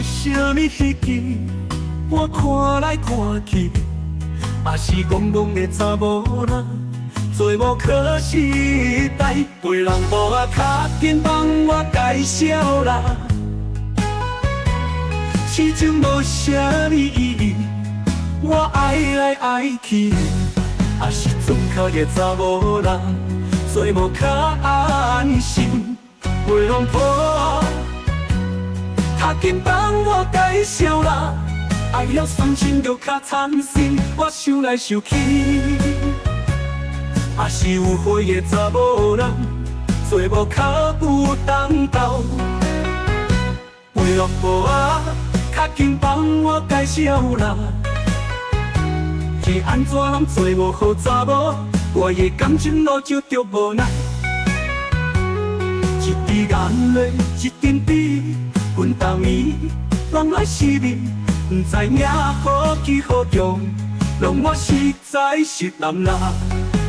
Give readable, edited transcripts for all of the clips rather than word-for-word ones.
啥物稀奇，我看来看去，也是戆戆的查某人，做无可惜代，陪人无啊，较紧帮我介绍啦。始终无啥物意义，我爱来爱去，也是存脚的查某人，做无较安心，袂拢破。较紧帮我介绍啦，爱了伤心就较惨心，我想来想去，也是有花的查某人，做无较有当道。为了无啊，较紧帮我介绍啦，是安怎做无好查某，我的感情路就着无奈。一滴眼泪一点滴，阮斗暝人来失眠，不知影好奇好重，让我实在是难啦，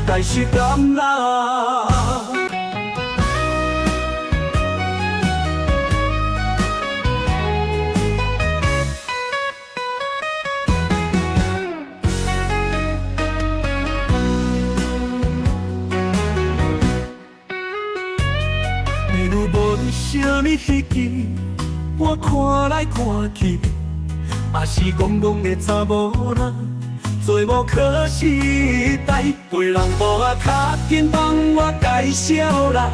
但是难啦。你如无啥物稀奇，我看来看去，也是戆戆的查某人，做无可惜代，陪人无啊，较紧帮我介绍啦。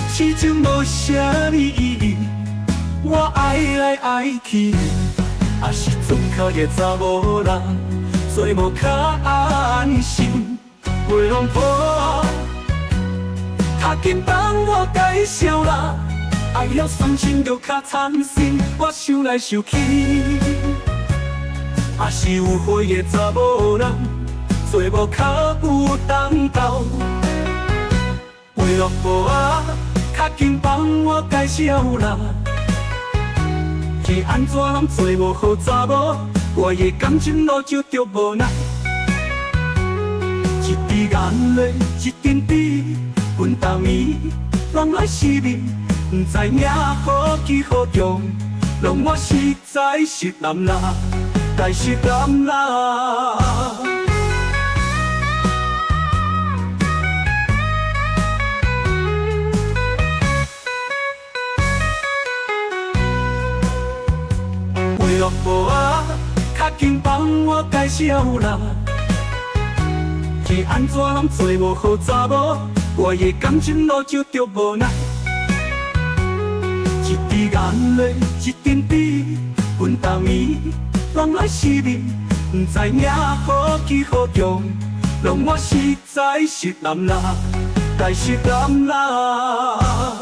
始终无啥物意义，我爱来爱去，也是存脚的查某人，做无较安心，袂拢破。较紧帮我介绍啦，爱了伤心就较惨心，我想来想去，也是有花的查某人，做无较有当道。为了无啊，较紧帮我介绍啦，是安怎做无好查某，我的感情路就着无奈。一滴眼泪一点滴，阮斗暝人来失眠，不知影好奇好重，让我实在是难啦，但是难啦。为了无啊，较紧帮我介绍啦，是安怎做无好查某，我的感情路就着无奈。一滴眼泪一点滴，阮斗暝人来失眠，不知影好奇好重，让我实在是难啦，但是难啦。